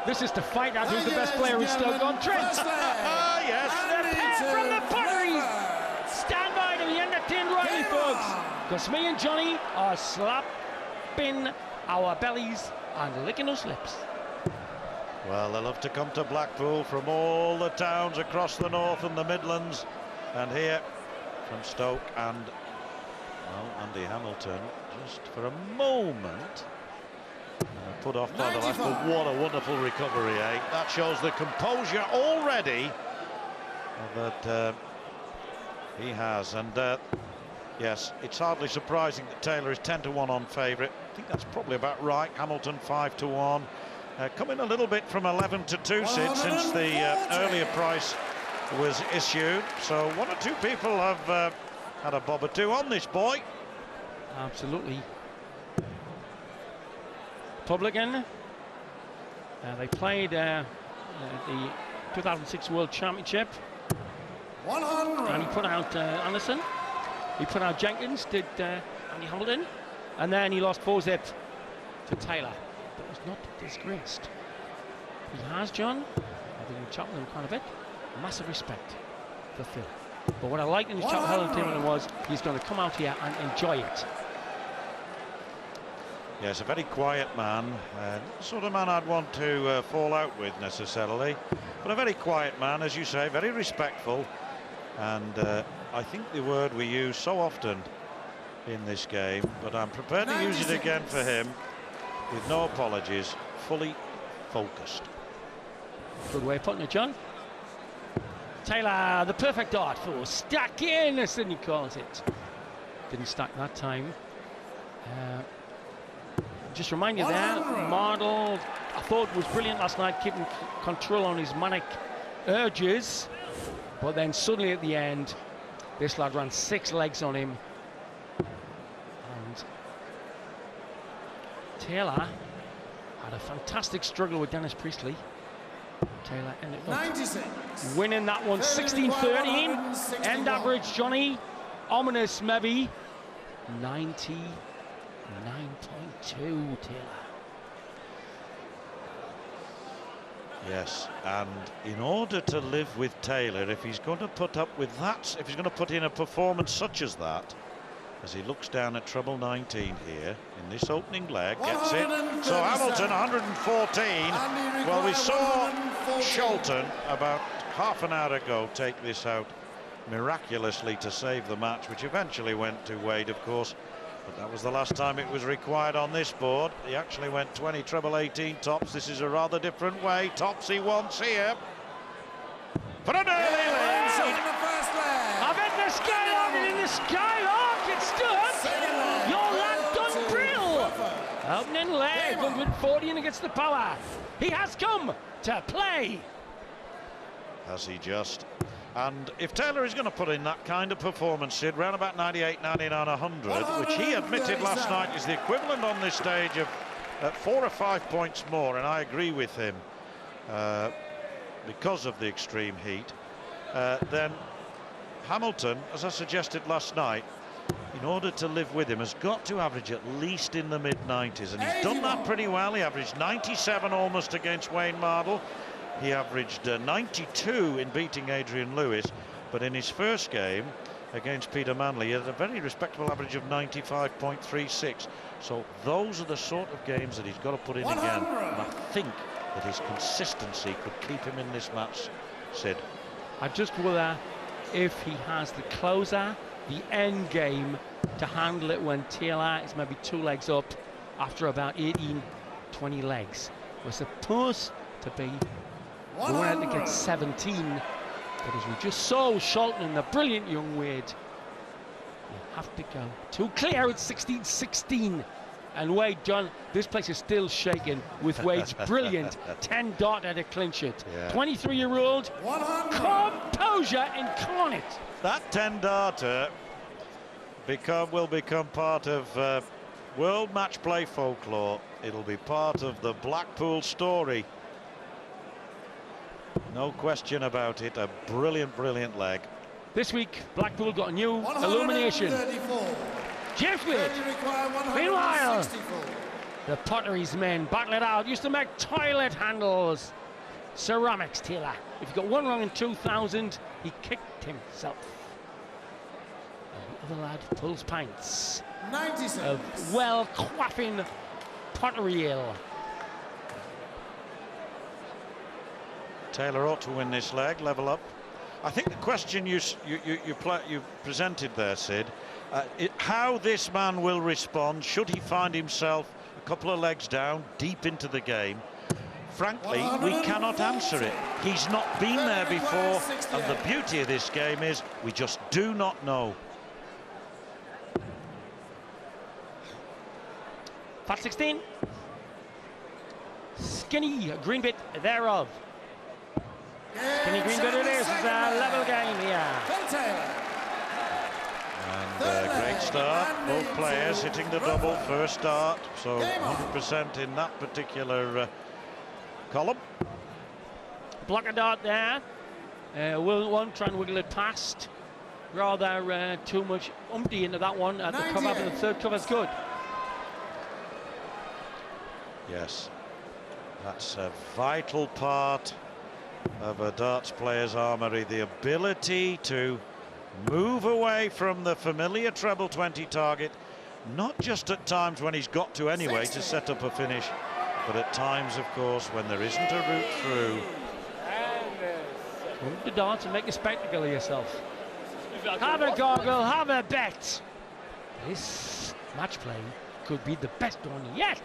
This is to fight out who's the best player in Stoke-on-Trent. Yes. The pair from the Potteries. Stand by to be entertained rightly, folks. Because me and Johnny are slapping our bellies and licking our lips. Well, they love to come to Blackpool from all the towns across the north and the Midlands. And here from Stoke and, well, Andy Hamilton, just for a moment, put off by the last, but what a wonderful recovery, eh? That shows the composure already that he has. And yes, it's hardly surprising that Taylor is 10-1 on favourite. I think that's probably about right. Hamilton 5-1. Coming a little bit from 11-2 since the earlier price was issued. So one or two people have had a bob or two on this boy. Absolutely. Publican. They played the 2006 World Championship. 100. And he put out Anderson. He put out Jenkins, did Andy Hamilton. And then he lost 4-zip to Taylor. But was not disgraced. He has, John. I've been chatting with him quite a bit. Massive respect for Phil. But what I liked in his chat with Helen Timmerman was he's going to come out here and enjoy it. Yes, a very quiet man, sort of man I'd want to fall out with necessarily, but a very quiet man, as you say, very respectful, and I think the word we use so often in this game, but I'm prepared to use it again for him, with no apologies, fully focused. Good way of putting it, John. Taylor, the perfect dart for stack in, as Sydney calls it. Didn't stack that time. Just remind you there, Mardle, I thought was brilliant last night, keeping control on his manic urges. But then suddenly at the end, this lad ran 6 legs on him. And Taylor had a fantastic struggle with Dennis Priestley. Taylor ended up winning that one 16-13. End average, Johnny. Ominous, maybe. 99.2, Taylor. Yes, and in order to live with Taylor, if he's going to put up with that, if he's going to put in a performance such as that, as he looks down at treble 19 here in this opening leg, gets it. So Hamilton 114. Well, we saw Shelton about half an hour ago take this out miraculously to save the match, which eventually went to Wade, of course. But that was the last time it was required on this board. He actually went 20 treble 18 tops. This is a rather different way. Tops he wants here. For an early lead. I bet the Skylark in the Skylark. It stood. Your lad done drill. Opening leg, 140 and against the power. He has come to play. Has he just? And if Taylor is going to put in that kind of performance, Sid, round about 98, 99, 100, which he admitted last night is the equivalent on this stage of 4 or 5 points more, and I agree with him because of the extreme heat, then Hamilton, as I suggested last night, in order to live with him, has got to average at least in the mid-90s, and he's done that pretty well. He averaged 97 almost against Wayne Mardle. He averaged 92 in beating Adrian Lewis, but in his first game against Peter Manley, he had a very respectable average of 95.36. So those are the sort of games that he's got to put in 100. Again. And I think that his consistency could keep him in this match, Sid. I just wonder if he has the closer, the end game, to handle it when Taylor is maybe 2 legs up after about 18, 20 legs. We're supposed to be going out to get 17, but as we just saw Shelton, the brilliant young Wade, you have to go too clear at 16-16. And Wade, John, this place is still shaking with Wade's brilliant 10 darter to clinch it. 23-year-old composure incarnate. That 10 darter will become part of World Matchplay folklore. It'll be part of the Blackpool story. No question about it. A brilliant, brilliant leg. This week, Blackpool got a new illumination. James Wade. Meanwhile, The Potteries men battle it out. Used to make toilet handles. Ceramics, Taylor. If he got one wrong in 2000, he kicked himself. And the other lad pulls pints 96. of well-quaffing pottery ale. Taylor ought to win this leg, level up. I think the question you presented there, Sid, how this man will respond should he find himself a couple of legs down, deep into the game. Frankly, we cannot answer it. He's not been there before, and the beauty of this game is we just do not know. Fat 16. Skinny green bit thereof. Skinny green bit it is. It's a level game here. And great start. Both players hitting the double first start. So 100% in that particular column. Block a dart there. Won't try and wiggle it past. Rather too much umpty into that one at the cover, but the third cover's good. Yes, that's a vital part of a darts player's armoury, the ability to move away from the familiar treble 20 target, not just at times when he's got to anyway to set up a finish, but at times, of course, when there isn't a route through. Move the darts and make a spectacle of yourself. Have a goggle, have a bet. This match play could be the best one yet.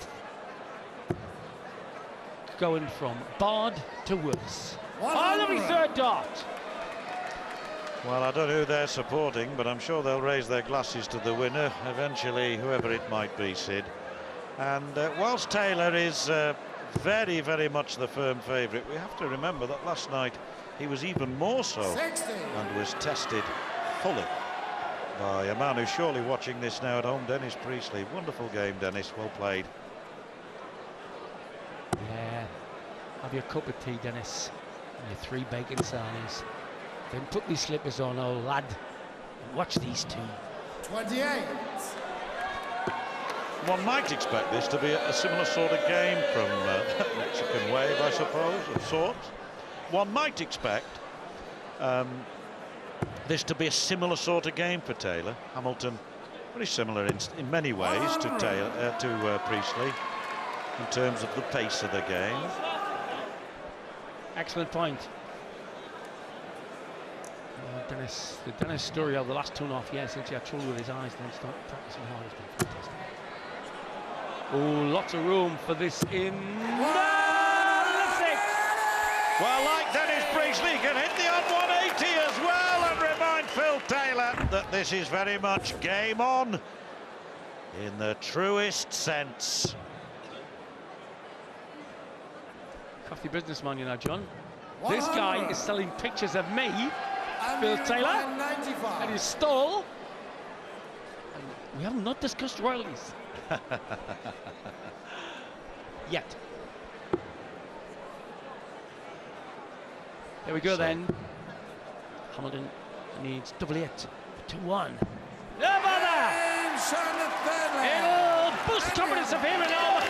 Going from barred to worse. Oh, lovely third dart. Well, I don't know who they're supporting, but I'm sure they'll raise their glasses to the winner eventually, whoever it might be, Sid. And whilst Taylor is very, very much the firm favourite, we have to remember that last night he was even more so 60. and was tested fully by a man who's surely watching this now at home, Dennis Priestley. Wonderful game, Dennis, well played. Yeah, have your cup of tea, Dennis, and your 3 bacon sarnies. Then put these slippers on, old lad, and watch these two. 28. One might expect this to be a similar sort of game from Mexican Wave, I suppose, of sorts. One might expect this to be a similar sort of game for Taylor. Hamilton, very similar in many ways to Taylor, to Priestley, in terms of the pace of the game. Excellent point. Dennis, the Dennis story of the last 2.5 years since he had trouble with his eyes, then started practicing hard, has been fantastic. Oh, lots of room for this in the 6. Well, like Dennis Priestley, can hit the odd 180 as well, and remind Phil Taylor that this is very much game on in the truest sense. Crafty businessman, you know, John. This guy is selling pictures of me, Phil Taylor, and his stall. And we have not discussed royalties. Yet. There we go then. Hamilton needs double hit. 2-1. No bother! It'll boost confidence of him and all the